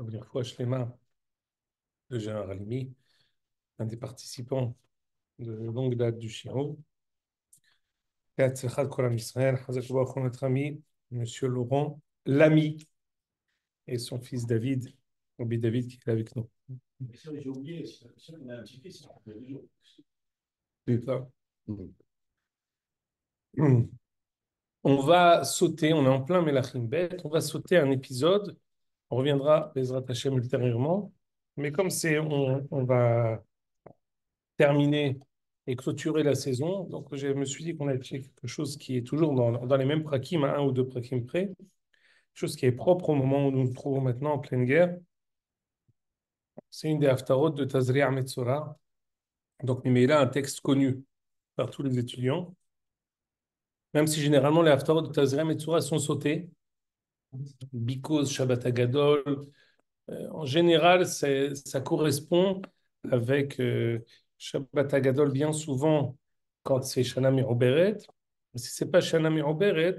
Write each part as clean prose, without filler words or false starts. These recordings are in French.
Ça veut dire fois Shlema, le général Halimi, un des participants de longue date du Shiro. Et Hatzlachat Kol Am Israël, Chazak Baruch Hu, notre ami, Monsieur Laurent Lamy, et son fils David, Rabbi David, qui est avec nous. Bien sûr, j'ai oublié, j'ai l'impression qu'on a un petit fils. C'est ça. On va sauter, on est en plein Melachim Bet, on va sauter un épisode, on reviendra Bezrat Hashem ultérieurement, mais comme on va terminer et clôturer la saison, donc je me suis dit qu'on allait faire quelque chose qui est toujours dans les mêmes prakim, à un ou deux prakim près, quelque chose qui est propre au moment où nous nous trouvons maintenant en pleine guerre. C'est une des haftarot de Tazria Metzora, donc il a un texte connu par tous les étudiants, même si généralement les haftarot de Tazria Metzora sont sautés, Bikos, Shabbat Agadol. En général, ça correspond avec Shabbat Hagadol bien souvent quand c'est Shana Miroberet. Si c'est pas Shana Miroberet,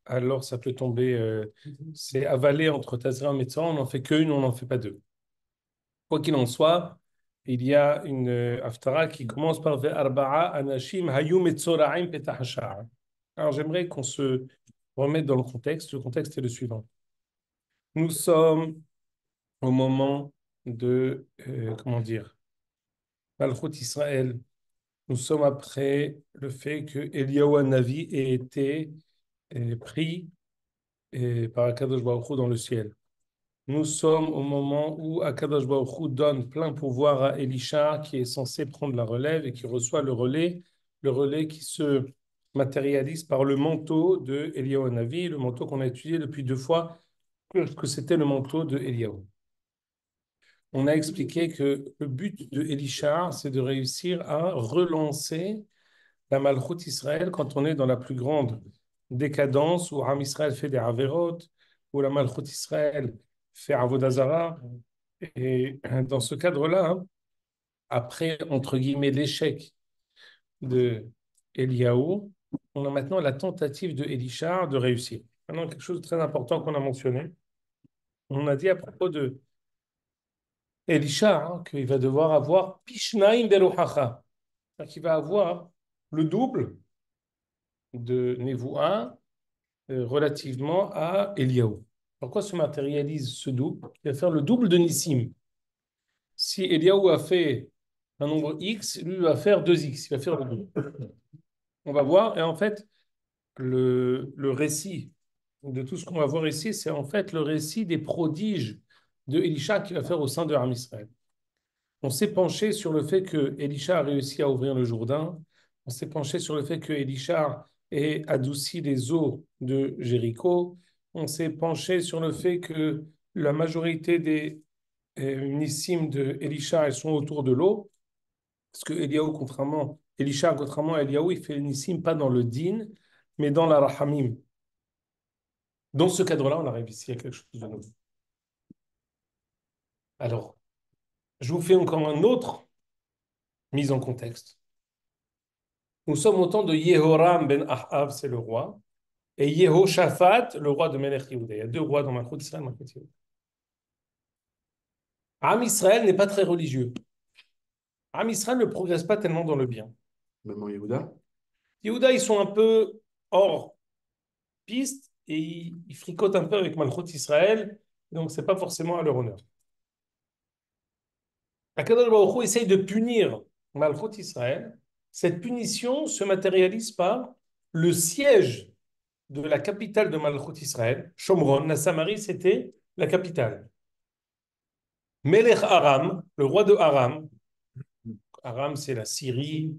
alors ça peut tomber, c'est avalé entre Tazria et Metzora, on n'en fait qu'une, on n'en fait pas deux. Quoi qu'il en soit, il y a une haftara qui commence par Ve'arba'a anashim hayu metzora'im petach hasha'ar. Alors j'aimerais qu'on se remette dans le contexte. Le contexte est le suivant. Nous sommes au moment de, comment dire, Malchut Israël. Nous sommes après le fait que Eliyahu Hanavi ait été pris par Akadosh Baruch Hu dans le ciel. Nous sommes au moment où Akadosh Baruch Hu donne plein pouvoir à Elisha, qui est censé prendre la relève et qui reçoit le relais qui se matérialise par le manteau de Eliyahu Hanavi, le manteau qu'on a étudié depuis deux fois, que c'était le manteau de Eliyahu. On a expliqué que le but de Elisha, c'est de réussir à relancer la Malchut Israël quand on est dans la plus grande décadence, où Am Israël fait des Averot, où la Malchut Israël fait Avodah Zarah. Et dans ce cadre-là, après, entre guillemets, l'échec de Eliyahu, on a maintenant la tentative de Elisha de réussir. Maintenant, quelque chose de très important qu'on a mentionné. On a dit à propos de Elisha, qu'il va devoir avoir Pishnaim Beruchacha, qu'il va avoir le double de Nevoua relativement à Eliaou. Pourquoi se matérialise ce double? Il va faire le double de Nissim. Si Eliaou a fait un nombre X, lui va faire 2X, il va faire le double. On va voir, et en fait, le récit de tout ce qu'on va voir ici, c'est en fait le récit des prodiges de Elisha qu'il va faire au sein de Ham Israël. On s'est penché sur le fait que Elisha a réussi à ouvrir le Jourdain. On s'est penché sur le fait que Elisha ait adouci les eaux de Jéricho. On s'est penché sur le fait que la majorité des nissim de Elisha, elles sont autour de l'eau. Parce que Elisha, contrairement à Eliaou, il fait le nissim pas dans le din, mais dans la rahamim. Dans ce cadre-là, on arrive ici à quelque chose de nouveau. Alors, je vous fais encore un autre mise en contexte. Nous sommes au temps de Yehoram ben Ahav, c'est le roi, et Yehoshaphat, le roi de Melech Yehuda. Il y a deux rois dans Malchut Israël, Malchut Yehuda. Am Israël n'est pas très religieux. Am Israël ne progresse pas tellement dans le bien. Même en Yehuda. Yehuda, ils sont un peu hors piste et ils fricotent un peu avec Malchut Israël, donc c'est pas forcément à leur honneur. Akadosh Baruch Hu essaye de punir Malchut Israël. Cette punition se matérialise par le siège de la capitale de Malchut Israël, Shomron. La Samarie, c'était la capitale. Melech Aram, le roi de Aram, Aram c'est la Syrie,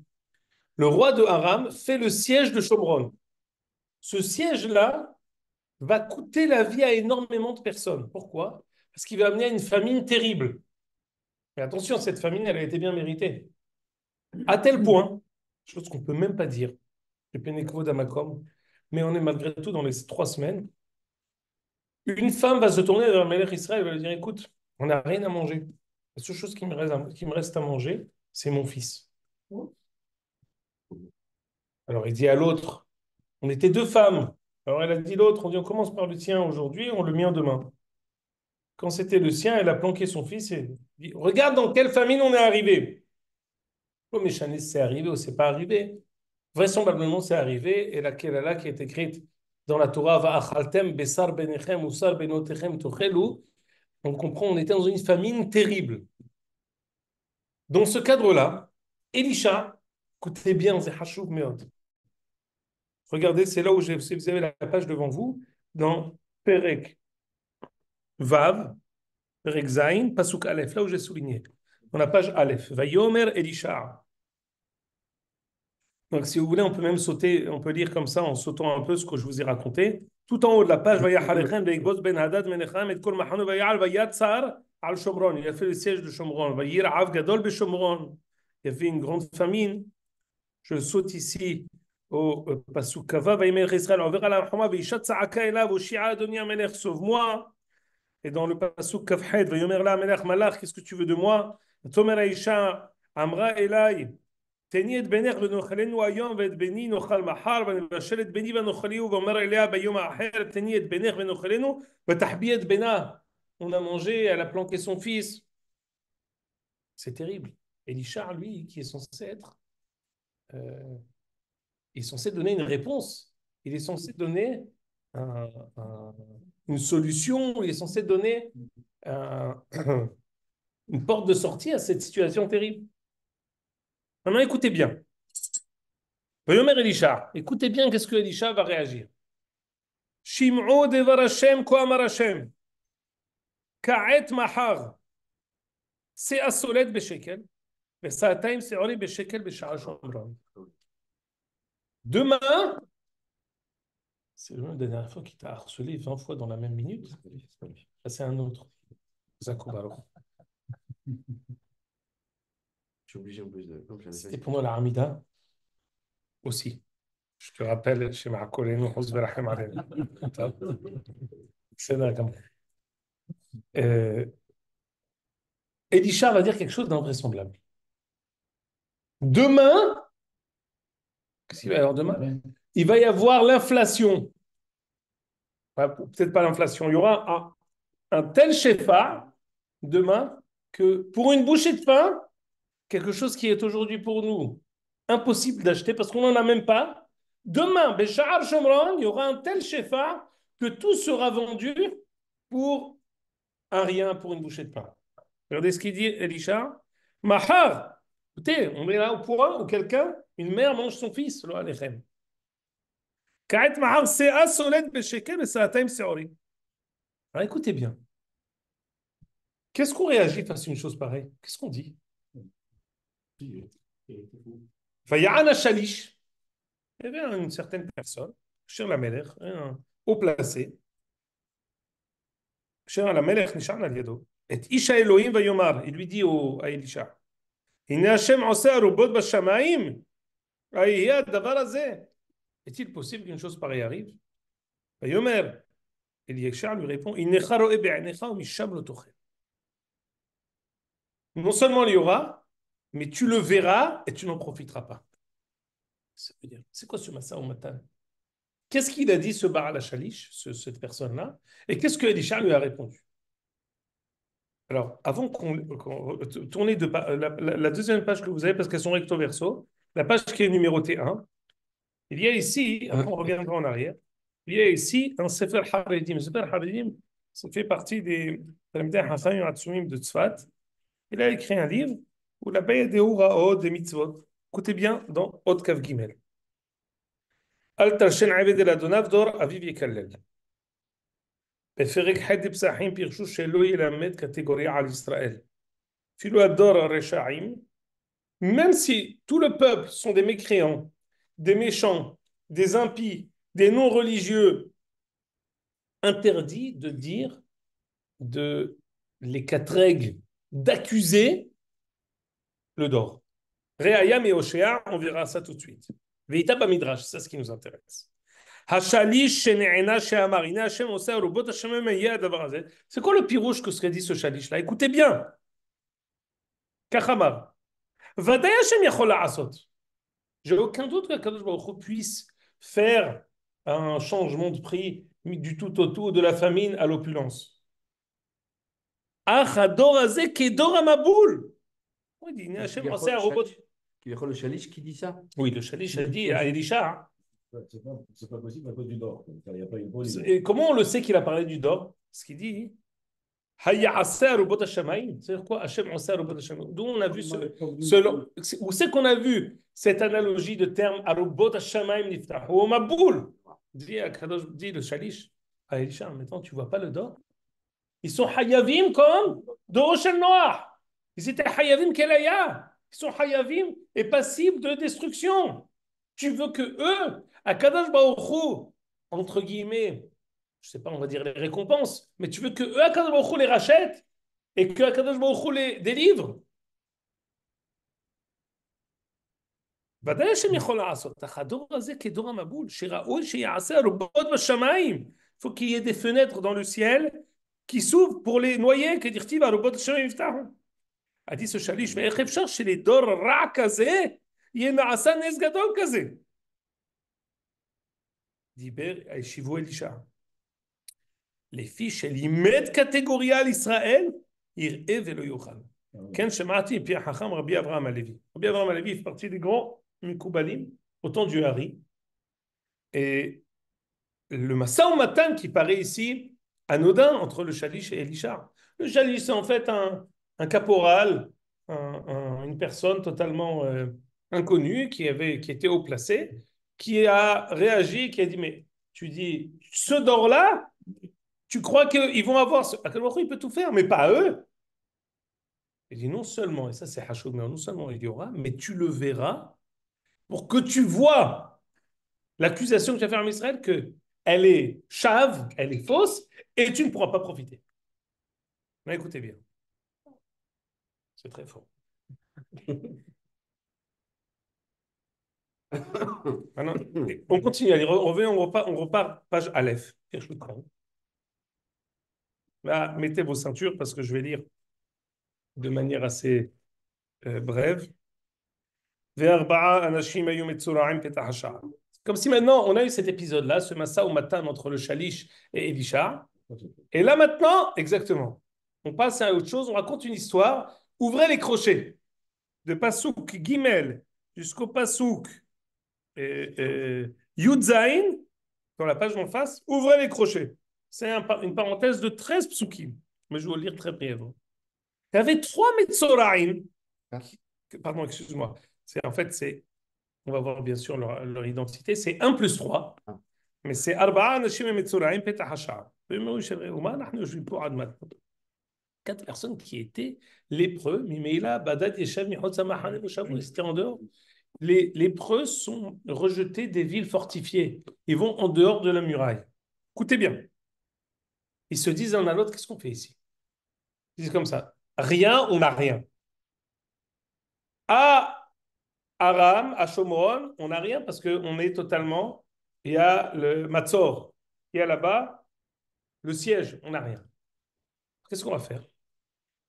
le roi de Aram fait le siège de Shomron. Ce siège-là va coûter la vie à énormément de personnes. Pourquoi? Parce qu'il va amener à une famine terrible. Mais attention, cette famine, elle a été bien méritée. À tel point, chose qu'on ne peut même pas dire, le Pénékvo d'Amakom, mais on est malgré tout dans les 3 semaines, une femme va se tourner vers le Melech Israël et va lui dire, écoute, on n'a rien à manger. La seule chose qui me reste à manger, c'est mon fils. Alors il dit à l'autre, on était deux femmes. Alors elle a dit l'autre, on dit on commence par le tien aujourd'hui, on le mien demain. quand c'était le sien, elle a planqué son fils et dit, regarde dans quelle famine on est arrivé. Oh, mais Chanis, c'est arrivé ou c'est pas arrivé? Vraisemblablement, c'est arrivé. Et la Kélela qui est écrite dans la Torah, Va'achaltem besar benechem usar benotechem tochelu. On comprend, on était dans une famine terrible. Dans ce cadre-là, Elisha, écoutez bien, c'est Hashuv Meod. Regardez, c'est là où si vous avez la page devant vous, dans Perek Vav, Perek Zain, Pasuk Aleph, là où j'ai souligné. Dans la page Aleph, Vayomer Elisha. Donc, si vous voulez, on peut même sauter, on peut lire comme ça en sautant un peu ce que je vous ai raconté. Tout en haut de la page, Vayachalechem, Veikbos ben Hadad, Menechem, et Kol Machanu, Vayal, Vayatzar, al Shomron. Il a fait le siège de Shomron. Vayir Av Gadol be Shomron. Il y avait une grande famine. Je saute ici au Pasuk Kava, Vayimer Israël, Over al Hama, Vayishat Tza'aka Elav, Oshia Adoni Amelech, sauve-moi. Et dans le Pasuk Kafhed, Vayomer la Amelech Malach, qu'est-ce que tu veux de moi? Tomer Aisha, Amra Elai. תני את בנך ונאכלנו היום ואת בני נאכל מחר ונבשל את בני ונאכליהו ואומר אליה ביום האחר תני את בנך ונאכלנו ותחביא את בנה. On a mangé, elle a planqué son fils. C'est terrible. Elisha, lui, qui est censé être, il est censé donner une réponse. Il est censé donner un, un, une solution. Il est censé donner un, une porte de sortie à cette situation terrible. Maintenant, écoutez bien. Vayomer Elisha, écoutez bien qu'est-ce que Elisha va réagir. Shim'u devar Hashem ko amar Hashem. Ka'et mahar. C'est asolet beshekel. Ve'sa'ataim se'ori beshekel be'sha'a shomron. Demain, c'est la dernière fois qu'il t'a harcelé 20 fois dans la même minute. Ça, c'est un autre. Zakobaro. Je suis obligé en plus de. C'était pendant la Hamida aussi. Je te rappelle, chez Ma'akolenu, Hosberachem Alenu. C'est là, comme. Elisha va dire quelque chose d'invraisemblable. Demain, qu'est-ce qu'il va y avoir demain? Il va y avoir l'inflation. Peut-être pas l'inflation. Il y aura un tel shefa demain que pour une bouchée de pain, quelque chose qui est aujourd'hui pour nous impossible d'acheter parce qu'on n'en a même pas. Demain, Béchar Shomron, il y aura un tel shefa que tout sera vendu pour un rien, pour une bouchée de pain. Regardez ce qu'il dit, Elisha. Mahar. Écoutez, on est là au point où quelqu'un, une mère mange son fils. Lo alechem. Ka'et mahar se'a solet beshekel et sa'ataim se'ori. Alors écoutez bien. Qu'est-ce qu'on réagit face à une chose pareille? Qu'est-ce qu'on dit? Vaya'ana shalish. Il y avait une certaine personne, Cher la Melech, un haut placé. Cher la Melech, Nishan al Yado. Et Isha Elohim va yomar. Il lui dit à Elisha. Hine Hashem oseh arubot b'shamaim. Aïe, davar azeh. Est-il possible qu'une chose pareille arrive? Va yomer. Elisha lui répond. Innecha ro'e be'anecha umisham lo tochel. Non seulement il y aura, mais tu le verras et tu n'en profiteras pas. Ça veut dire, c'est quoi ce massa au matin? Qu'est-ce qu'il a dit ce Baal Hachalish, cette personne-là? Et qu'est-ce que Elisha lui a répondu? Alors, avant qu'on tourne la deuxième page que vous avez, parce qu'elles sont recto verso, la page qui est numérotée 1, il y a ici, après on reviendra en arrière, il y a ici un Sefer Haredim. Sefer Haredim, ça fait partie des Talmidei Chacham Atzumim de Tzfat. Il a écrit un livre où la paye des Houraot, des mitzvot. Écoutez bien dans Hot Kav Gimel. Al Tarshen Aved El Adonav Dor Aviv Yekallel. בפרק ח' פסחים פירשו שלא ילמד קטגוריה על ישראל. אפילו הדור הרשעים, même si tout le peuple sont des mécréants, des méchants, des impies, des non-religieux, interdit de dire de les quatre règles d'accuser le dor. Réayam et Oshéa, on verra ça tout de suite. Veïta Bamidrash, c'est ce qui nous intéresse. C'est quoi le pirouche que serait dit ce shalish là? Écoutez bien. Kachamar. J'ai aucun doute que Kadosh Baruch Hu puisse faire un changement de prix du tout au tout de la famine à l'opulence. Ach hador hazeh kedor hamaboul. Il dit, Hachem, c'est Kvyachol, un robot. Kvyachol, le Shalish qui dit ça. Oui, le Shalish a dit à Elisha. Ouais, c'est pas possible à cause du nord. Il n'y a pas une colline. Et comment on le sait qu'il a parlé du dor? Ce qu'il dit, Hayya asa robot hashamayim. C'est-à-dire quoi? Hachem asa robot hashamayim. D'où on a vu où c'est qu'on a vu cette analogie de terme robot hashamayim niftah ou maboul? Dit le Shalish à Elisha, maintenant tu vois pas le dor? Ils sont hayavim comme de Rochel Noir. Ils étaient hayavim kelaya. Ils sont hayavim et passibles de destruction. Tu veux que eux, à Kadosh Baruch Hu, entre guillemets, je sais pas, on va dire les récompenses, mais tu veux que eux, à Kadosh Baruch Hu, les rachètent et que à Kadosh Baruch Hu les délivre. ודאי השם יכול לעשות, אך הדור הזה כדור המבול, שראוי שיעשה ארובות בשמיים. Il faut qu'il y ait des fenêtres dans le ciel qui s'ouvrent pour les noyer, כדכתיב ארובות השמיים יפתחו. a dit ce Shalish, ואיך אפשר שלדור רע כזה יהיה נעשה נס גדול כזה? דיבר הישיבו אלישע. לפי שלימד קטגוריה על ישראל, יראה ולא יאכל. כן, שמעתי מפי החכם רבי אברהם הלוי. רבי אברהם הלוי fait partie des grands Mikoubalim, au temps du Hari. Et le Massa-o-Matan qui paraît ici, anodin entre le Shalish et Elisha. Le Shalish, c'est en fait un caporal, une personne totalement inconnue qui était haut placé, qui a réagi, qui a dit, mais tu dis, ce d'or-là, tu crois qu'ils vont avoir... À quel moment il peut tout faire, mais pas eux. Il dit, non seulement, et ça c'est Hachoud, non seulement il y aura, mais tu le verras pour que tu vois l'accusation que tu as faite en Israël, qu'elle est chave, elle est fausse, et tu ne pourras pas profiter. Mais écoutez bien. C'est très fort. Alors, on continue, allez, on repart, page Aleph. Là, mettez vos ceintures parce que je vais lire de manière assez brève. Comme si maintenant on a eu cet épisode-là, ce massa au matin entre le Shalish et Elisha. Et là maintenant, exactement, on passe à autre chose, on raconte une histoire. Ouvrez les crochets. De Passouk Gimel jusqu'au Passouk Yudzaïn, dans la page en face, ouvrez les crochets. C'est une parenthèse de 13 psukim, mais je vais vous le lire très brièvement. Il y avait 3 Metzoraïm. Pardon, excuse-moi. En fait, on va voir bien sûr leur identité. C'est 1 plus 3. Mais c'est Arba'a Anashim Metzoraïm Petah Hashar. 4 personnes qui étaient lépreux. Mimeila, Badad, Yeshav, Mihot, Samahane, Moshavu. C'était en dehors. Les lépreux sont rejetés des villes fortifiées. Ils vont en dehors de la muraille. Écoutez bien. Ils se disent l'un à l'autre, qu'est-ce qu'on fait ici? Ils disent comme ça. Rien, on n'a rien. À Aram, à Shomron, on n'a rien parce qu'on est totalement... Il y a le Matzor. Il y a là-bas le siège. On n'a rien. Qu'est-ce qu'on va faire?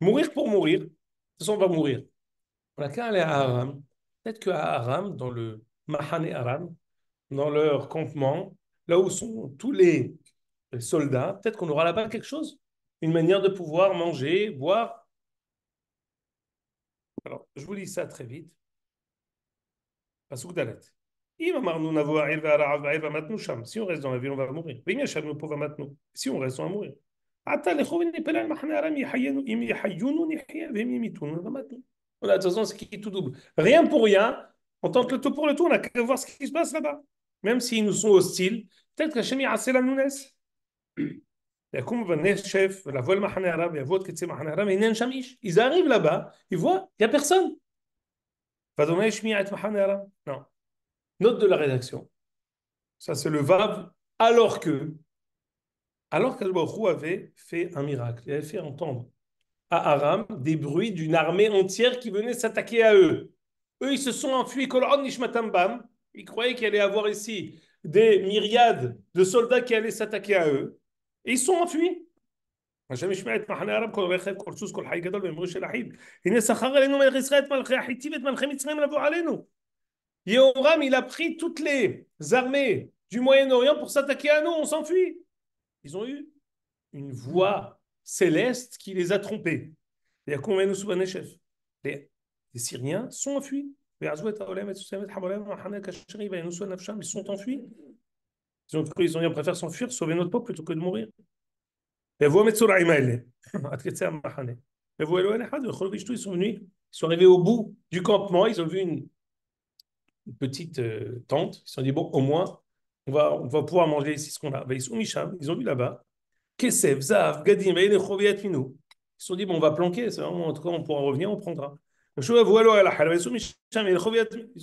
Mourir pour mourir. De toute façon, on va mourir. On n'a qu'à aller à Aram. Peut-être qu'à Aram, dans le Mahane Aram, dans leur campement, là où sont tous les soldats, peut-être qu'on aura là-bas quelque chose. Une manière de pouvoir manger, boire. Alors, je vous lis ça très vite. Pasuk Dalet. Si on reste dans la ville, on va mourir. Si on reste, on va mourir. Voilà, de toute façon, c'est qui est tout double. Rien pour rien. On tente le tout pour le tout. On a qu'à voir ce qui se passe là-bas. Même s'ils nous sont hostiles, peut-être qu'Hachem ya'aseh la nounes. יקום ונשף ולבוא אל מחנה הרב ויבוא את קצה מחנה הרב והנה אין שם איש. Ils arrivent là-bas, ils voient, il n'y a personne. ואדוני השמיע את מחנה הרב. Non. Note de la rédaction. Ça, c'est le Vav. Alors qu'Al-Baruch avait fait un miracle. Il avait fait entendre à Aram des bruits d'une armée entière qui venait s'attaquer à eux. Eux, ils se sont enfuis. Ils croyaient qu'il allait y avoir ici des myriades de soldats qui allaient s'attaquer à eux. Et ils sont enfuis. השם ישמע את מחנה ארם כל רכב כל סוס כל חי גדול ואמרו של אחיו הנה שכר עלינו מלך ישראל את מלכי החיתים ואת מלכי מצרים לבוא עלינו. Yehoram, il a pris toutes les armées du Moyen-Orient pour s'attaquer à nous, on s'enfuit. Ils ont eu une voix céleste qui les a trompés. Il y a combien de souvenirs chefs? Les Syriens sont enfuis. Ils sont enfuis. Ils ont cru, ils ont dit, on préfère s'enfuir, sauver notre peuple plutôt que de mourir. Et vous, Metsoraïm, mais vous, ils sont venus, ils sont arrivés au bout du campement, ils ont vu une petite tente, ils se sont dit, bon, au moins, on va pouvoir manger ici ce qu'on a. Ils ont vu là-bas, Kesef, Zav, Gadim, ils se sont dit, bon, on va planquer, en tout cas, on pourra revenir, on prendra. Ils ont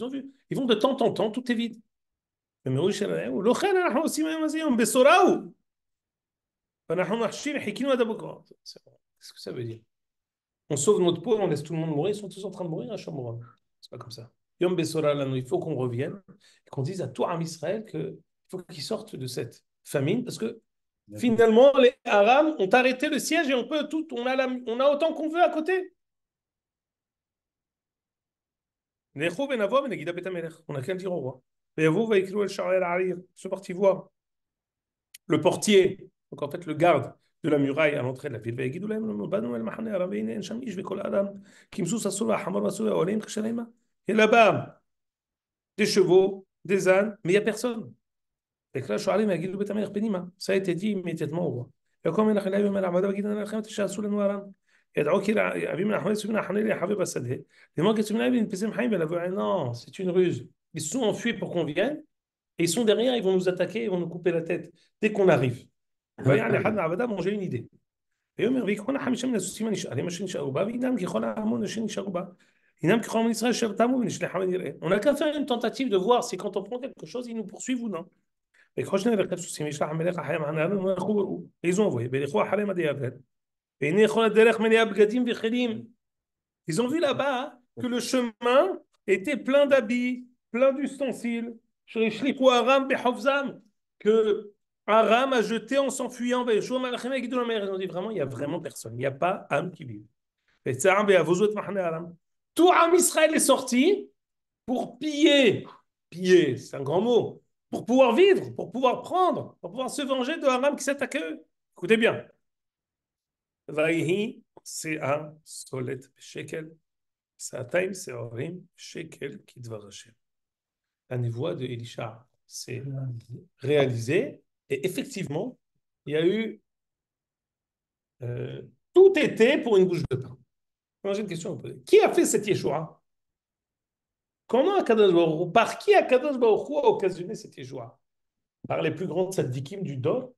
vu, ils vont de temps en temps, tout est vide. Qu'est-ce que ça veut dire? On sauve notre peau, on laisse tout le monde mourir, ils sont tous en train de mourir à Shomron. C'est pas comme ça. Yom Besora, là, il faut qu'on revienne et qu'on dise à tout Am Israël qu'il faut qu'ils sortent de cette famine parce que finalement, les Arabes ont arrêté le siège et on peut tout, on a autant qu'on veut à côté. On n'a qu'à le dire au roi. Et vous, ils sont partis voir le portier, donc en fait le garde de la muraille à l'entrée de la ville. Et là-bas, des chevaux, des ânes, mais il n'y a personne. Et là, ça a été dit immédiatement au roi. Non, c'est une ruse. Ils sont enfuis pour qu'on vienne et ils sont derrière, ils vont nous attaquer, ils vont nous couper la tête dès qu'on arrive. J'ai une idée. On n'a qu'à faire une tentative de voir si quand on prend quelque chose, ils nous poursuivent ou non. Ils ont envoyé. Ils ont vu là-bas que le chemin était plein d'habits, plein d'ustensiles. Que Aram a jeté en s'enfuyant. Ils ont dit vraiment, il n'y a vraiment personne. Il n'y a pas âme qui vit. Tout Am Israël est sorti pour piller. Piller, c'est un grand mot. Pour pouvoir vivre, pour pouvoir prendre, pour pouvoir se venger de Aram qui s'attaque à eux. Écoutez bien. Vaïhi, c'est un solet shekel. Sa'ataim se'orim shekel kidvar Hashem. La névoie de Elisha s'est réalisée et effectivement, il y a eu tout était pour une bouche de pain. Moi, j'ai une question à vous poser. Qui a fait cette Yeshua? Comment Akadosh Baruch Hu, par qui Akadosh Baruch Hu a occasionné cette Yeshua? Par les plus grands tzaddikim du Dor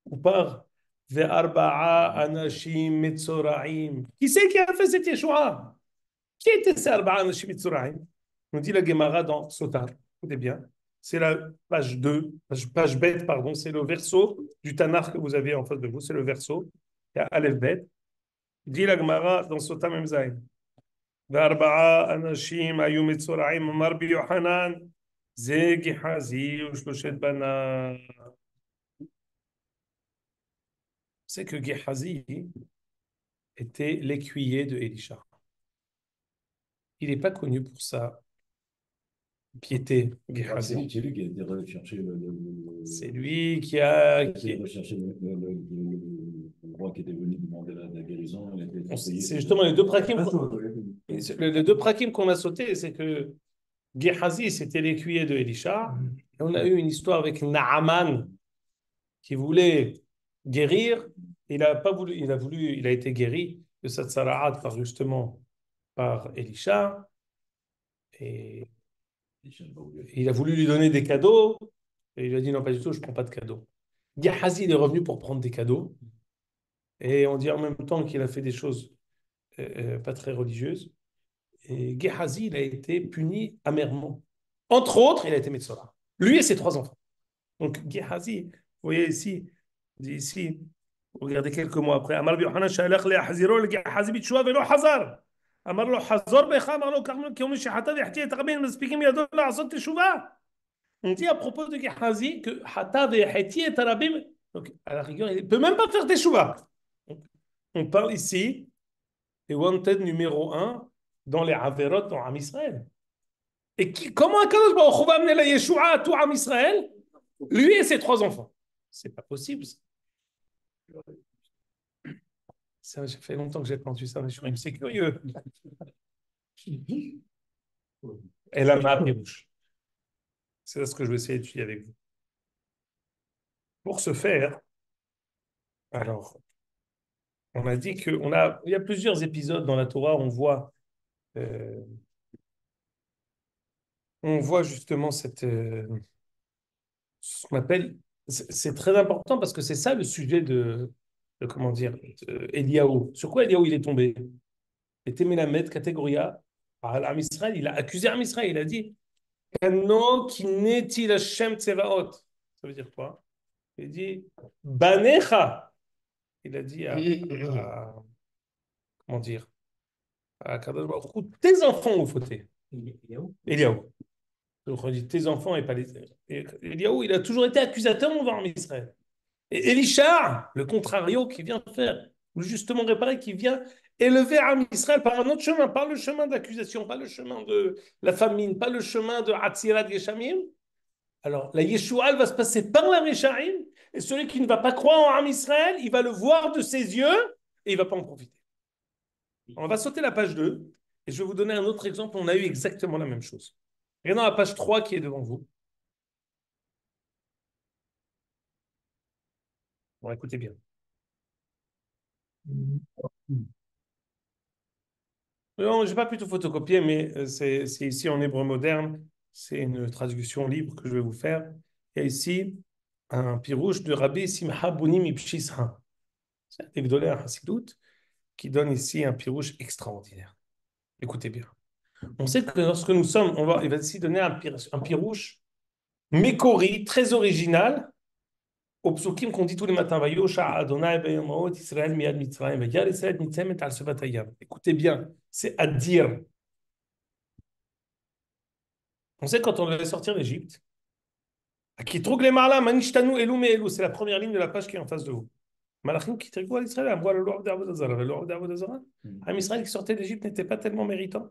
ou par Ve'arba'a Anashim Mitzoraim? Qui c'est qui a fait cette Yeshua? Qui était ces Arba'a Anashim Mitzoraim? On dit la Gemara dans Sotar. Écoutez bien. C'est la page 2, page bête, pardon. C'est le verso du Tanakh que vous avez en face de vous. C'est le verso. Il y a Aleph Bet. dit la Gemara dans Sotar Memzaïm. וארבעה אנשים היו מצורעים, אמר בי יוחנן, זה גחזי ושלושת בניו. C'est que Gehazi était l'écuyer de Elisha. Il n'est pas connu pour sa piété, Gehazi. C'est lui qui a été recherché C'est lui qui a recherché le roi qui était venu demander la guérison. C'est justement les deux prakim. Les deux prakim qu'on a sauté, c'est que Gehazi, c'était l'écuyer de Elisha. Et on a eu une histoire avec Naaman qui voulait guérir. Il a pas voulu, il a été guéri de sa tsara'at par Elisha. Et il a voulu lui donner des cadeaux. Et il a dit non, pas du tout, je ne prends pas de cadeaux. Gehazi, il est revenu pour prendre des cadeaux. Et on dit en même temps qu'il a fait des choses pas très religieuses. Et Gehazi, il a été puni amèrement. Entre autres, il a été Metzora. Lui et ses 3 enfants. Donc Gehazi, vous voyez ici, dit ici, regardez quelques mois après, Amar Yohanan Shalach le Haziro le Gehazi bitshua velo hazar. Amar lo hazor becha, amar lo karmel kiom shehata vehti et rabin mespikim yado la'asot teshuva. On dit à propos de Gehazi que hata vehti et rabim, donc à la rigueur, il ne peut même pas faire teshuva. On parle ici des wanted numéro 1 dans les Averot dans Am Israël. Et comment Akadosh Baruch Hu va amener la Yeshua à tout Am Israël? Lui et ses 3 enfants. C'est pas possible. Ça fait longtemps que j'ai entendu ça, mais je suis c'est curieux. Et la Mahapirouche. C'est ce que je vais essayer d'étudier avec vous. Pour ce faire, alors, on a dit il y a plusieurs épisodes dans la Torah où euh, on voit justement ce qu'on appelle, c'est très important parce que c'est ça le sujet comment dire, Eliaou. Sur quoi Eliaou il est tombé? Il était Mélamed, catégoria, à l'Am Israël, il a accusé Am Israël, il a dit, Kano ki neti Hashem tsevaot. Ça veut dire quoi? Il dit, Banecha. Il a dit comment dire, à Kadosh Baruch Hu, tes enfants ont fauté. Eliaou. Donc on dit tes enfants et pas les. Et Eliaou, il a toujours été accusateur envers Israël. Et Elisha, le contrario, qui vient faire, ou justement réparer, qui vient élever Israël par un autre chemin, pas le chemin d'accusation, pas le chemin de la famine, pas le chemin de Hatzirat Geshamim. Alors la Yeshua, elle va se passer par la Reshaim, et celui qui ne va pas croire en Israël, il va le voir de ses yeux et il ne va pas en profiter. On va sauter la page 2 et je vais vous donner un autre exemple. On a eu exactement la même chose. Regardez la page 3 qui est devant vous. Bon, écoutez bien. Non, je n'ai pas pu tout photocopier, mais c'est ici en hébreu moderne. C'est une traduction libre que je vais vous faire. Il y a ici un pirouche de Rabbi Simcha Bounim Ipshisra. C'est un Egdolé Hassidout qui donne ici un pirouche extraordinaire. Écoutez bien. On sait que lorsque nous sommes, il va ici donner un pirouche mécori, très original, au psukim qu'on dit tous les matins. Vayosha Adonai b'yom Israël miyad Mitzrayim vayar Israël mitzemet al sevat hayam. Écoutez bien, c'est à dire. On sait quand on devait sortir d'Égypte, Akitrug le marla manishtanu elu me elu, c'est la première ligne de la page qui est en face de vous. Malachim qui trigou à Israël, à le Lord d'Avodazara, le Lord d'Avodazara. Un Israël qui sortait d'Égypte n'était pas tellement méritant.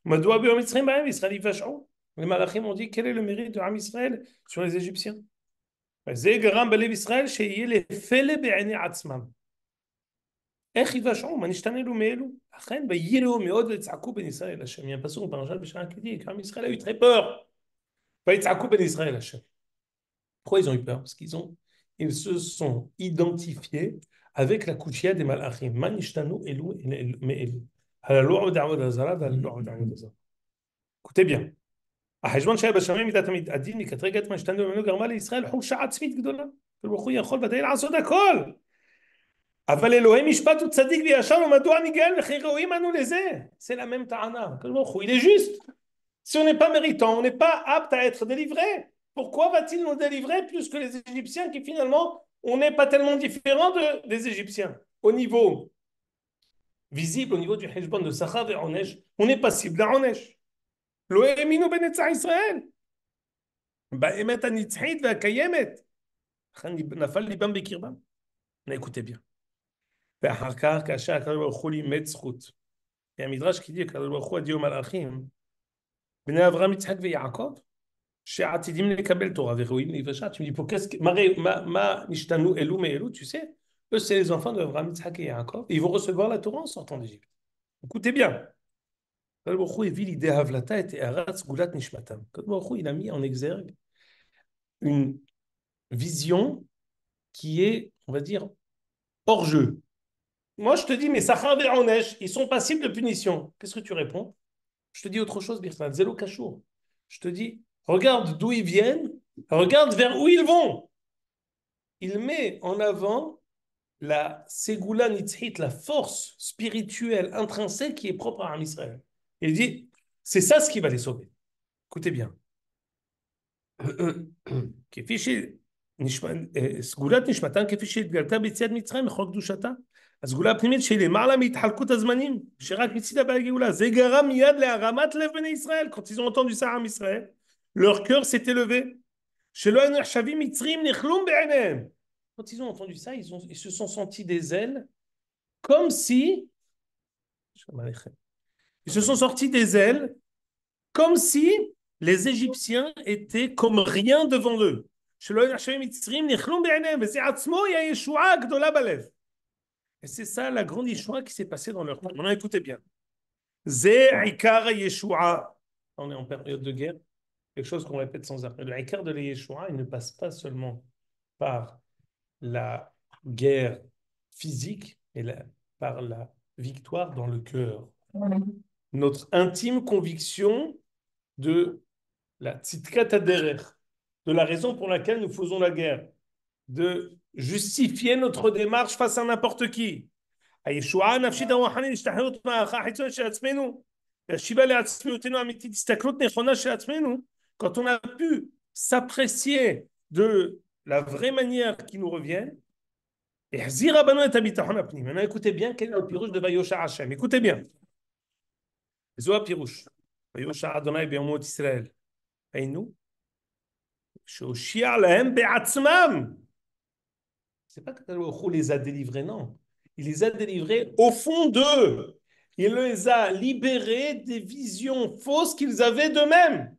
Madoua b'yom Mitzrayim b'ayam, Israël y vachon. Les Malachim ont dit quel est le mérite de Ham Israël sur les Égyptiens. זה גרם בלב ישראל שיהיה לפלא בעיני עצמם. איך יבשעו? מה נשתננו מאלו? אכן, ויראו מאוד ויצעקו בין ישראל השם. Il y a un passage en parashat בשעה qui qu'Am Israël a eu très peur. ויצעקו בין ישראל השם. Pourquoi ils ont eu peur? Parce ils se sont identifiés avec la kushia des malachim. מה נשתנו אלו מאלו? הללו עוד עבוד הזרה והללו עוד עבוד הזרה. écoutez bien. החשבון שהיה בשמיים מידת הדין מקטרג את מה השתנו ממנו גרמה לישראל חולשה עצמית גדולה. הוא יכול ודאי לעשות הכל. אבל אלוהים משפט הוא צדיק וישר ומדוע ניגאל וכי ראויים אנו לזה? C'est la même ta'ana. Il est juste. Si on n'est pas méritant, on n'est pas apte à être délivré. Pourquoi va-t-il nous délivrer plus que les Égyptiens qui finalement, on n'est pas tellement différents des Égyptiens au niveau visible, au niveau du hijban de Sachar et Onesh, on est passible à Onesh. לא האמינו בנצח ישראל. באמת הנצחית והקיימת. לכן נפל ליבם בקרבם. écoutez bien. ואחר כך, כאשר הקדוש ברוך הוא לימד זכות. והמדרש qui dit הקדוש ברוך הוא הודיע מלאכים, בני אברהם, יצחק ויעקב, שעתידים לקבל תורה וראויים להיוושע. Tu me dis, pour qu'est-ce que, מה נשתנו אלו מאלו, tu sais, eux c'est les enfants d'Abraham, Yitzhak et Yaakov, ils vont recevoir la Torah en sortant d'Égypte. Écoutez bien. Il a mis en exergue une vision qui est, on va dire, hors jeu. Moi, je te dis, mais Sachar et Onesh, ils sont passibles de punition. Qu'est-ce que tu réponds? Je te dis autre chose, Birsan, Zélo Kachour. Je te dis, regarde d'où ils viennent, regarde vers où ils vont. Il met en avant la Ségoula Nitzhit, la force spirituelle intrinsèque qui est propre à Israël. Il dit, c'est ça ce qui va les sauver. Écoutez bien. סגולת נשמתם כפי שהתגלתה ביציאת מצרים לחוק קדושתה. הסגולה הפנימית שהיא למעלה מהתחלקות הזמנים, שרק מצידה בגאולה. זה גרם מיד להרמת לב בני ישראל. Quand ils ont entendu ça à Israël, leur cœur s'est élevé. שלא היו נחשבים מצרים נחלום בעיניהם. Quand ils ont entendu ça, ils se sont sentis des ailes comme si... Ils se sont sortis des ailes comme si les Égyptiens étaient comme rien devant eux. Et c'est ça la grande Yeshua qui s'est passée dans leur temps. Maintenant, écoutez bien. Zé Ikar Yeshua. On est en période de guerre. Quelque chose qu'on répète sans arrêt. Le Ikar de la Yeshua, il ne passe pas seulement par la guerre physique, mais par la victoire dans le cœur. Notre intime conviction de la tzidkat haderer, de la raison pour laquelle nous faisons la guerre, de justifier notre démarche face à n'importe qui. הישועה הנפשית הרוחנית, השתחררות מההערכה החיצונית של עצמנו, והשיבה לעצמיותנו האמיתית, הסתכלות נכונה של עצמנו, quand on a pu s'apprécier de la vraie manière qui nous revient, החזירה בנו את הביטחון הפנימי. Maintenant, écoutez bien quel est le pirouche de ויושע השם. écoutez bien. זו הפירוש. ויושע אדוני ביומות ישראל. היינו, שהושיע להם בעצמם. C'est pas que Baruch les a délivrés, non. Il les a délivrés au fond d'eux. Il les a libérés des visions fausses qu'ils avaient d'eux-mêmes.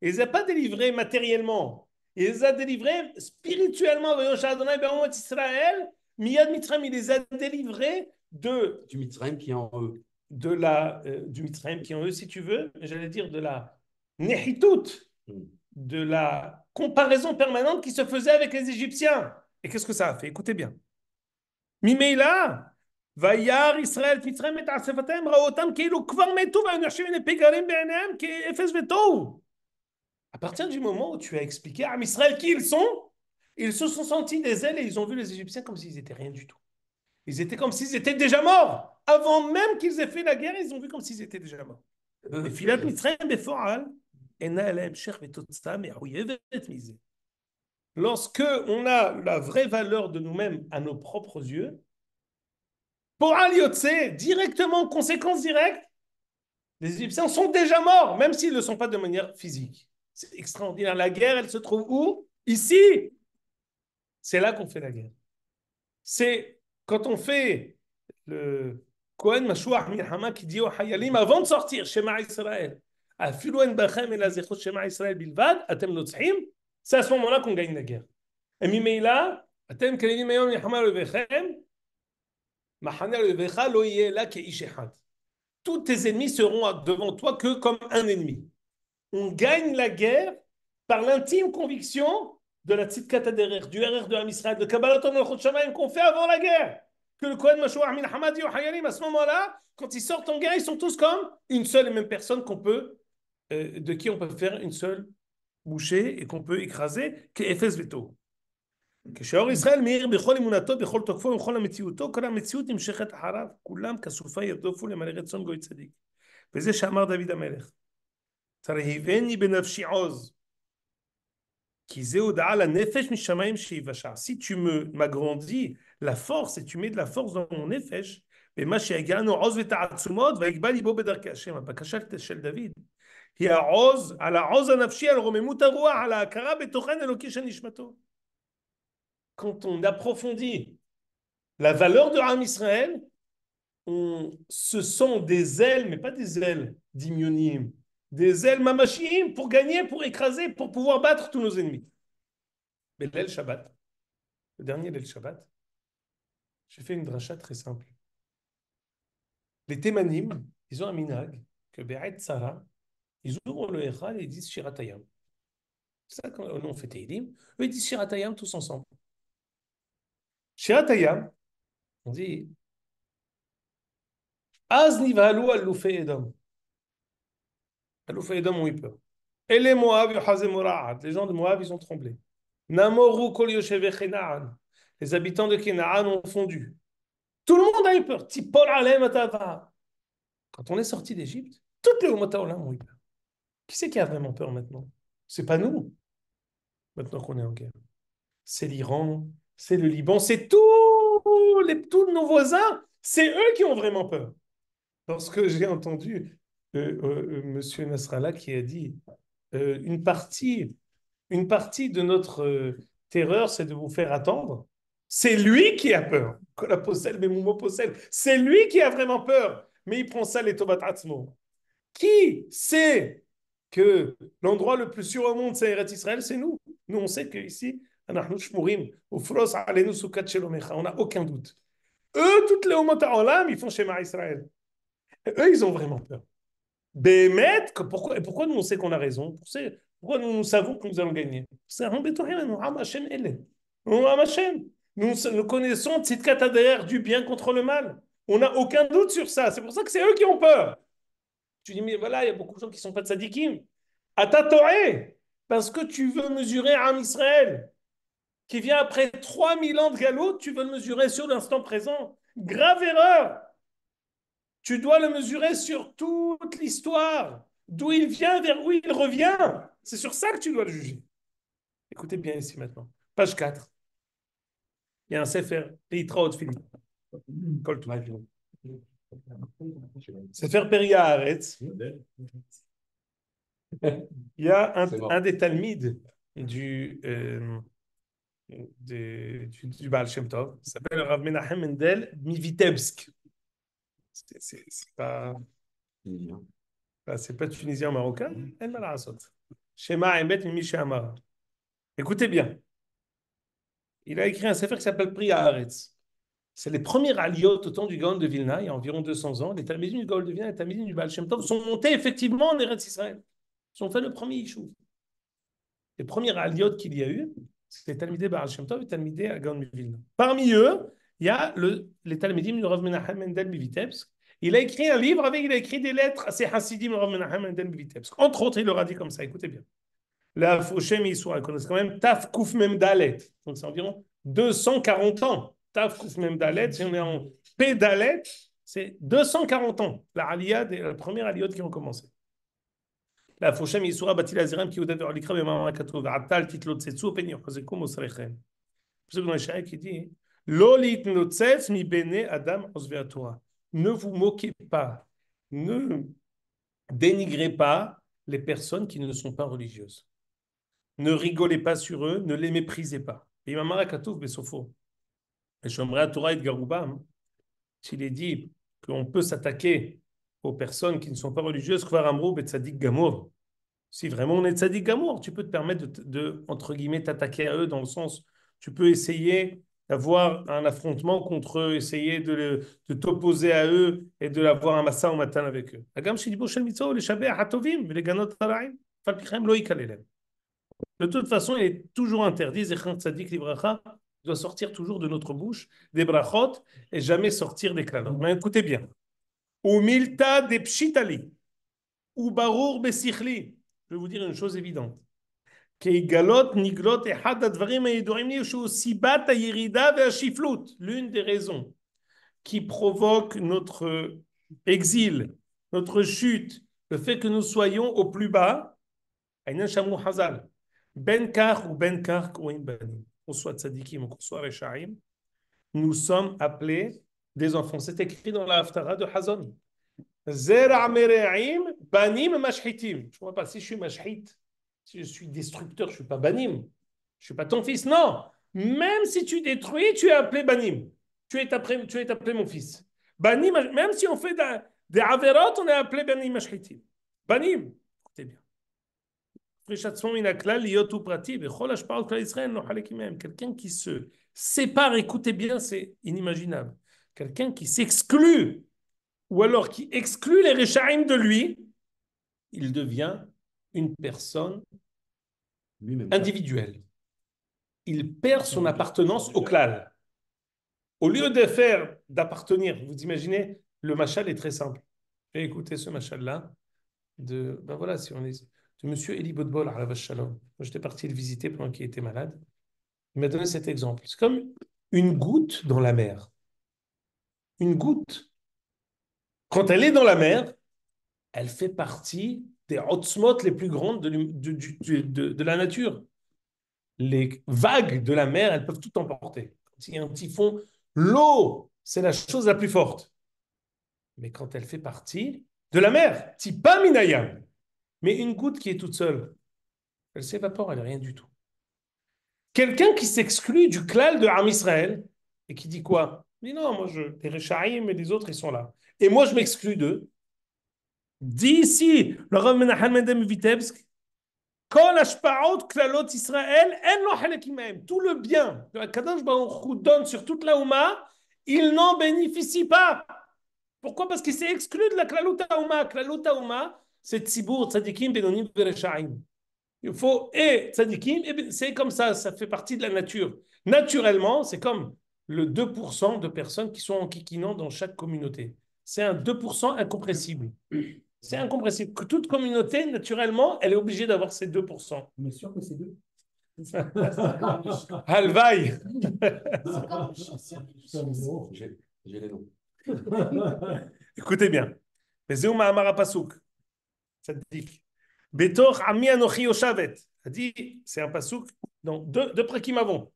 Il ne les a pas délivrés matériellement. Il les a délivrés spirituellement. Israël, Miyad Mitzrayim, il les a délivrés Du Mitzrayim qui est en eux. du Mitzrayim qui est en eux, si tu veux. J'allais dire de la Nehitout, de la comparaison permanente qui se faisait avec les Égyptiens. Et qu'est-ce que ça a fait? Écoutez bien. Mimeila, Vayar Israël, Mitzrayim et Asefatem, Raotam, Keilu, Kvar Metu, Vayonershim, et Pegarim, Benem, qui est Efes Vetou. À partir du moment où tu as expliqué à Israël qui ils se sont sentis des ailes et ils ont vu les Égyptiens comme s'ils étaient rien du tout. Ils étaient comme s'ils étaient déjà morts. Avant même qu'ils aient fait la guerre, ils ont vu comme s'ils étaient déjà morts. Et Filat Mitzrayim, Beforal, Ena Elem, Cher Vetotsa, Merouyevet Misé. Lorsque on a la vraie valeur de nous-mêmes à nos propres yeux, pour Aliotse, directement, conséquence directe, les Égyptiens sont déjà morts, même s'ils ne le sont pas de manière physique. C'est extraordinaire. La guerre, elle se trouve où? Ici. C'est là qu'on fait la guerre. C'est quand on fait le Kohen Mashuach Milhama qui dit au Hayalim avant de sortir, Shema Israël, Afilouen Bachem et la Zechot Shema Israël Bilvad, Atem Notzhim, c'est à ce moment-là qu'on gagne la guerre. Et Mimeila, Atem Kalenim Mayom Milhama Levechem, Mahana Levecha Lo Yeh La Keish Echad. Tous tes ennemis seront devant toi que comme un ennemi. On gagne la guerre par l'intime conviction de la tzidkat haderer, du RR de Am Israël, de Kabbalaton al Shamayim qu'on fait avant la guerre. Que le Kohen Mashuach min Hamadi ou Hayalim, à ce moment-là, quand ils sortent en guerre, ils sont tous comme une seule et même personne de qui on peut faire une seule bouchée et qu'on peut écraser, qui est Efes Veto. כשאור ישראל מאיר בכל אמונתו, בכל תוקפו ובכל המציאותו, כל המציאות נמשכת אחריו, כולם כסופה ירדופו למלא רצון גוי צדיק. וזה שאמר דוד המלך, תרהיבני בנפשי עוז, כי זה הודעה לנפש משמיים שיבשע. Si tu m'agrandis la force et tu mets de la force dans mon נפש, במה שהגענו עוז ותעצומות, ויגבה ליבו בדרכי השם. הבקשה של דוד היא העוז, על העוז הנפשי, על רוממות הרוח, על ההכרה בתוכן אלוקי של נשמתו. Quand on approfondit la valeur de Am Israël, on se sent des ailes, mais pas des ailes d'imionim, des ailes mamashim pour gagner, pour écraser, pour pouvoir battre tous nos ennemis. Mais l'aile Shabbat, le dernier l'aile Shabbat, j'ai fait une dracha très simple. Les Thémanim, ils ont un minag que Be'et Sarah, ils ouvrent le Echal et ils disent Shiratayam. C'est ça quand on fait Teilim, eux ils disent Shiratayam tous ensemble. Shiratayam, on dit Az nivalu al-loufé Edom. Al-loufé Edom ont eu peur. Et les Moab, les gens de Moab, ils ont tremblé. Namoru kol yoshev Kenaan. Les habitants de Kenaan ont fondu. Tout le monde a eu peur. Tipol alem atava. Quand on est sorti d'Égypte, toutes les Umot Haolam ont eu peur. Qui c'est qui a vraiment peur maintenant? C'est pas nous, maintenant qu'on est en guerre. C'est l'Iran, c'est le Liban, c'est tous nos voisins. C'est eux qui ont vraiment peur. Lorsque j'ai entendu Monsieur Nasrallah qui a dit une partie de notre terreur, c'est de vous faire attendre. C'est lui qui a peur. C'est lui qui a vraiment peur. Mais il prend ça les Tobat Atzmo. Qui sait que l'endroit le plus sûr au monde, c'est Eretz Israël? C'est nous. Nous, on sait qu'ici, on n'a aucun doute. Eux, toutes les Omot Olam, ils font Shema Israël. Et eux, ils ont vraiment peur. Bémet, pourquoi nous on sait qu'on a raison? Pourquoi nous savons que nous allons gagner? C'est un bétorim, nous Am Hashem Ele. Nous Am Hashem. Nous connaissons Tzidkat Adher, du bien contre le mal. On n'a aucun doute sur ça. C'est pour ça que c'est eux qui ont peur. Tu dis, mais voilà, il y a beaucoup de gens qui ne sont pas tzadikim. Ata Toré, parce que tu veux mesurer Am Israël, qui vient après 3000 ans de galop, tu veux le mesurer sur l'instant présent. Grave erreur. Tu dois le mesurer sur toute l'histoire, d'où il vient, vers où il revient. C'est sur ça que tu dois le juger. Écoutez bien ici maintenant. Page 4. Il y a un Sefer, Peitra de Philippe. Sefer Peria Haaretz. Il y a un des Talmides du Baal Shem Tov, il s'appelle Rav Menachem Mendel Mivitebsk. C'est pas tunisien marocain, El Malarasot. Shema Emet Mimi She'amar. Écoutez bien. Il a écrit un sefer qui s'appelle Pri Haaretz. C'est les premiers aliyot au temps du Gaon de Vilna, il y a environ 200 ans. Les Talmidim du Gaon de Vilna et les Talmidim du Baal Shem Tov sont montés effectivement en Eretz Israël. Ils ont fait le premier Yishuv. Les premiers aliyot qu'il y a eu, c'était les Talmidei Baal Shem Tov et les Talmidei à Gaon de Vilna. Parmi eux, il y a les Talmidim du Rav Menachem Mendel Mivitebsk. Il a écrit un livre avec, il a écrit des lettres à ses Hasidim Rav Menachem Mendel Mivitebsk. Entre autres, il leur a dit comme ça, écoutez bien. La Foshem Yisroa, ils connaissent quand même Taf Kouf Mem Dalet. Donc c'est environ 240 ans. Taf Kouf Mem Dalet, si on est en P Dalet, c'est 240 ans. La première aliyot qui ont commencé. La Foshem Yisroa Batil Azirem qui Oudet Verolikra Bemamara Katov Atal Titlot Setsu Pen Yochazekum Osrechem. C'est ce que dans le qui dit Lo litnotzef mi bene Adam Osvea Torah. Ne vous moquez pas, ne dénigrez pas les personnes qui ne sont pas religieuses. Ne rigolez pas sur eux, ne les méprisez pas. Et Mamara Katouf Besofo. Et Shomra Torah et Garouba, s'il est dit qu'on peut s'attaquer aux personnes qui ne sont pas religieuses, Kvar Amrou Betzadik Gamour. Si vraiment on est Tzadik Gamour, tu peux te permettre entre guillemets, t'attaquer à eux dans le sens, tu peux essayer d'avoir un affrontement contre eux, essayer de t'opposer à eux et de l'avoir un massa au matin avec eux. Agam Shidibo Shel Mitzvah, les Shabbat Hatovim, les Ganot Taraim, Falpichem Lo Yikalelem. De toute façon, il est toujours interdit, Zechant Tzadik Libracha, doit sortir toujours de notre bouche des brachot et jamais sortir des klanot. Mais écoutez bien. Ou milta de pshitali, ou barour besichli. Je vais vous dire une chose évidente. Keigalot niglot et hadadvarim et yedorimni shu sibat ayirida ve'ashiflut. L'une des raisons qui provoque notre exil, notre chute, le fait que nous soyons au plus bas, Aïnan Shamou Hazal. Ben Kar ou Ben Kar ou Banim, qu'on soit tzadikim ou qu'on soit rechaim, nous sommes appelés des enfants. C'est écrit dans la Haftara de Hazon. Zera mere'im banim mashhitim. Je ne vois pas si je suis mashhit, si je suis destructeur, je ne suis pas banim. Je ne suis pas ton fils. Non. Même si tu détruis, tu es appelé banim. Tu es appelé mon fils. Banim, même si on fait des averot, on est appelé banim mashhitim. Banim. Écoutez bien. Quelqu'un qui se sépare, écoutez bien, c'est inimaginable. Quelqu'un qui s'exclut, ou alors qui exclut les Rechaim de lui, il devient une personne individuelle. Il perd son appartenance au klal. Au lieu d'appartenir, vous imaginez, le machal est très simple. J'ai écouté ce machal-là, ben voilà, si on est... de M. Eli Bodbol à la Vache Shalom. J'étais parti le visiter pendant qu'il était malade. Il m'a donné cet exemple. C'est comme une goutte dans la mer. Une goutte. Quand elle est dans la mer, elle fait partie des otzmot les plus grandes de la nature. Les vagues de la mer, elles peuvent tout emporter. Quand il y a un typhon, l'eau, c'est la chose la plus forte. Mais quand elle fait partie de la mer, Tipa Minayam, mais une goutte qui est toute seule, elle s'évapore, elle n'est rien du tout. Quelqu'un qui s'exclut du klal de Am Israël et qui dit quoi? Il dit non, moi, les Rechaim et les autres, ils sont là. Et moi, je m'exclus d'eux. Dit ici, le Rav Menachem Mendel Vitebsk, Kol hashpaot klalot Israël, en lo halek imahem. Tout le bien que Kadosh Baruch Hu donne sur toute la Ouma, il n'en bénéficie pas. Pourquoi? Parce qu'il s'est exclu de la Klalut Haouma. Klalut Haouma, c'est Tzibour, Tzadikim, Benonim, Vereshaim. Il faut, et Tzadikim, c'est comme ça fait partie de la nature. Naturellement, c'est comme le 2% de personnes qui sont en kikinant dans chaque communauté. C'est un 2% incompressible. C'est incompressible. Que toute communauté, naturellement, elle est obligée d'avoir ces 2%. On est sûr que c'est deux. Halvaï. J'ai les noms. Écoutez bien. Bezeu Ma'amar Pasuk. Ça dit. Betor Ami Anochi Yoshavet. Ça dit, c'est un pasuk dans deux prékim avant.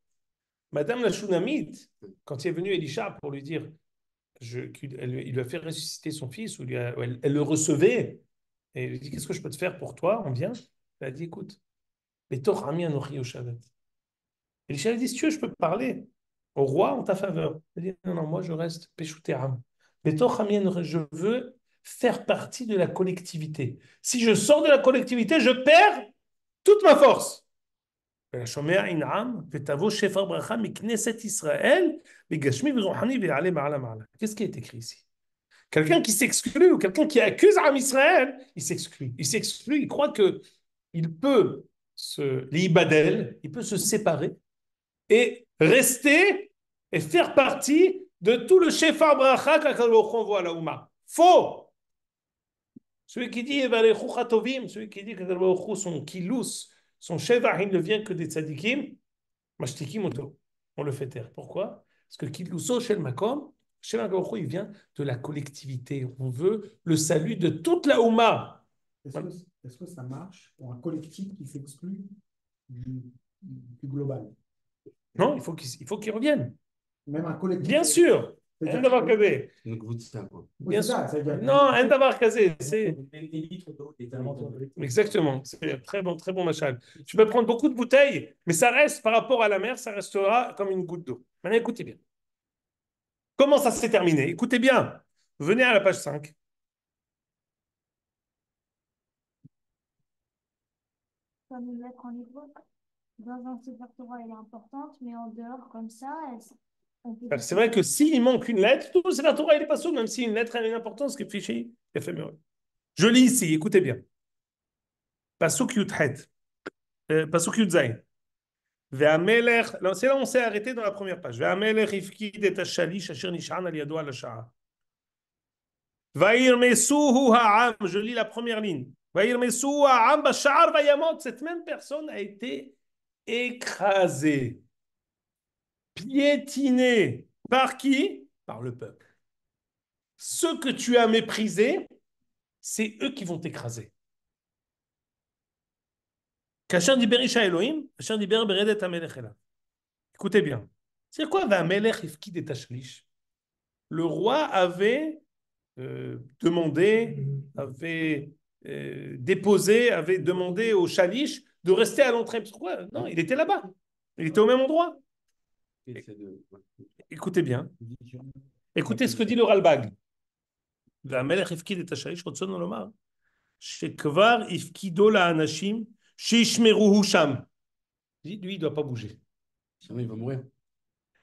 Madame la Shunamite, quand il est venu Elisha pour lui dire, il lui a fait ressusciter son fils, ou elle le recevait, et il lui dit, qu'est-ce que je peux te faire pour toi? On vient. Elle a dit, écoute, Betor Ami Anochi Yoshavet. Elisha a dit, si tu veux, je peux parler au roi en ta faveur. Il a dit, non, non, moi je reste Peshuteram. Betor Ami Anochi, je veux faire partie de la collectivité. Si je sors de la collectivité, je perds toute ma force. Qu'est-ce qui est écrit ici? Quelqu'un qui s'exclut ou quelqu'un qui accuse Am Israël, il s'exclut. Il s'exclut, il croit que il peut il peut se séparer et rester et faire partie de tout le Shefar Bracha qu'Akadosh Baruch Hu envoie à la Ouma. Faux! Celui qui dit celui qui dit que son kilous, son sheva, il ne vient que des tzadikim, mashtikim oto. On le fait taire. Pourquoi? Parce que kilouso shel makom, shel makom, il vient de la collectivité. On veut le salut de toute la Ouma. Est-ce que ça marche pour un collectif qui s'exclut du global? Non, il faut qu'il revienne. Même un collectif. Bien sûr. Un davar kazé. Donc, vous dites ça, quoi. Bien sûr. Ça veut dire- Non, un davar kazé. C'est exactement. C'est un très bon machal. Tu peux prendre beaucoup de bouteilles, mais ça reste par rapport à la mer, ça restera comme une goutte d'eau. Maintenant, écoutez bien. Comment ça s'est terminé? Écoutez bien. Venez à la page 5. Comme une lettre en hébreu. Dans un Sefer Torah, elle est importante, mais en dehors, comme ça, on peut C'est vrai que s'il manque une lettre, tout c'est la Torah, il n'est pas sous, même si une lettre a une importance, ce qui est fiché, éphémère. Je lis ici, écoutez bien. Pasuk Yudhet. Pasuk Yudzaï. Ve'amelech, c'est là où on s'est arrêté dans la première page. Ve'amelech ifkid et hashalish asher nishan al yado al sha'a. Va'irmesuhu ha'am, je lis la première ligne. Va'irmesuhu ha'am basha'ar va'yamot. Cette même personne a été écrasée, piétinée. Par qui? Par le peuple. Ceux que tu as méprisés, c'est eux qui vont t'écraser. Kasher diber isha Elohim, kasher diber beredet hamelech ela. Écoutez bien. C'est quoi va'amelech ifkid et hashalish? Le roi avait avait déposé, avait demandé au Shalish de rester à l'entrée. Pourquoi? Non, il était là-bas. Il était au même endroit. Écoutez bien. Écoutez ce que dit le Ralbag. והמלך הפקיד את השליש, רצונו לומר, שכבר הפקידו לאנשים שישמרוהו שם. Lui, il ne doit pas bouger. Sinon, il va mourir.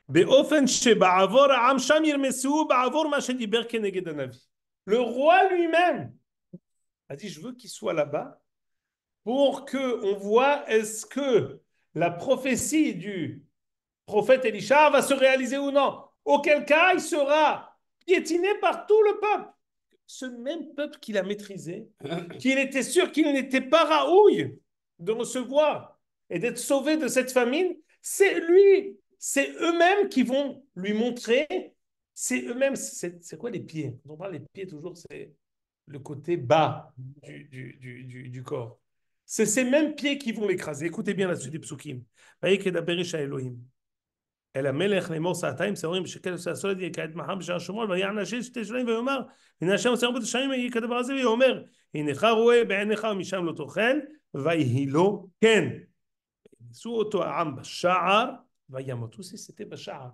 באופן שבעבור העם שם ירמסו בעבור מה שדיבר כנגד הנביא. Le roi lui-même a dit, je veux qu'il soit là-bas pour qu'on voit est-ce que la prophétie du prophète Elisha va se réaliser ou non. Auquel cas, il sera piétiné par tout le peuple. Ce même peuple qu'il a maîtrisé, qu'il était sûr qu'il n'était pas raouille de recevoir et d'être sauvé de cette famine, c'est lui, c'est eux-mêmes qui vont lui montrer, c'est eux-mêmes, c'est quoi les pieds? Quand on parle des pieds toujours, c'est le côté bas du corps. C'est ces mêmes pieds qui vont l'écraser. Écoutez bien la suite des psukim. אלא מלך לאמור סעתיים שעורים בשקל שעשו ידי כעת מחר בשער שומרון ויען השם שתי שלעים ויאמר הנה השם עושה הרבה השעים יהיה כדבר הזה ויאמר הנך רואה בעיניך ומשם לא תאכל ויהי לו כן. ניסו אותו העם בשער וימות. C'était בשער.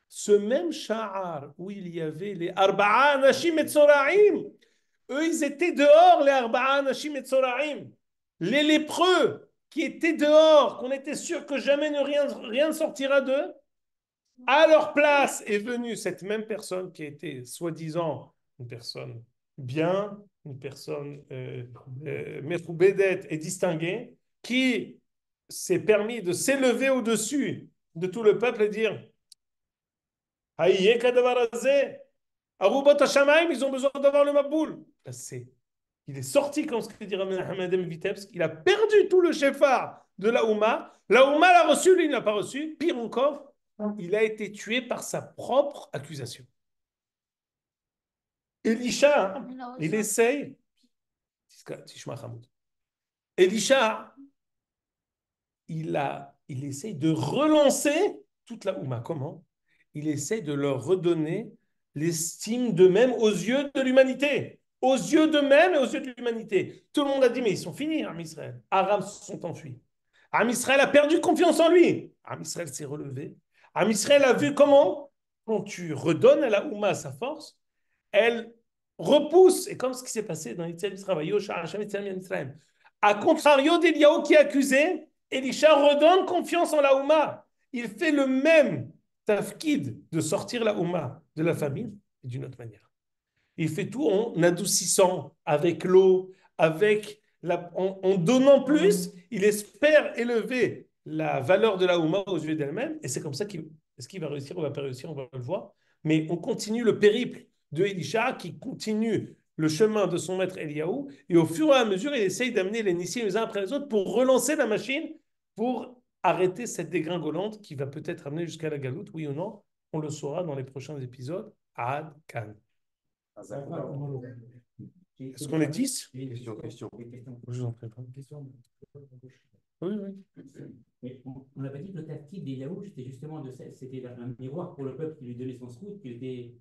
Ce même sha'ar où il y avait les arba'a anashim metzoraim, eux ils étaient dehors, les arba'a anashim metzoraim, les lépreux qui étaient dehors, qu'on était sûr que jamais rien ne sortira d'eux. À leur place est venue cette même personne qui était soi-disant une personne bien, une personne métroubédette et distinguée, qui s'est permis de s'élever au-dessus de tout le peuple et dire Haïe kadavarazé, Arubot Hashamayim, ils ont besoin d'avoir le Maboul. Il est sorti, comme ce que dit Ahmed M. Vitebsk, il a perdu tout le shofar de la Ouma. La Ouma l'a reçu, lui, il n'a pas reçu. Pire encore, il a été tué par sa propre accusation. Elisha, Il a il reçu. essaye. Elisha, il essaye de relancer toute la Ouma. Comment? Il essaye de leur redonner l'estime d'eux-mêmes aux yeux de l'humanité. Aux yeux d'eux-mêmes et aux yeux de l'humanité. Tout le monde a dit, mais ils sont finis, Am Israël. Aram se sont enfuis. Am Israël a perdu confiance en lui. Am Israël s'est relevé. Am Israël a vu comment, quand tu redonnes à la Ouma sa force, elle repousse. Et comme ce qui s'est passé dans l'Israël Israël. À contrario d'Eliaou qui est accusé, Elisha redonne confiance en la Ouma. Il fait le même tafkid de sortir la Ouma de la famine d'une autre manière. Il fait tout en adoucissant avec l'eau, en donnant plus. Il espère élever la valeur de la Ouma aux yeux d'elle-même. Et c'est comme ça est-ce qu'il va réussir ou va pas réussir, on va le voir. Mais on continue le périple de Elisha qui continue le chemin de son maître Eliaou. Et au fur et à mesure, il essaye d'amener les Nissim les uns après les autres pour relancer la machine, pour arrêter cette dégringolante qui va peut-être amener jusqu'à la galoute, oui ou non. On le saura dans les prochains épisodes. Ad Kan. Est-ce qu'on est 10? Question. Je vous en prie. Oui, oui. Mais on n'a pas dit que le tafkid d'Eliaou, c'était justement c'était un miroir pour le peuple qui lui donnait son scout, qu'il était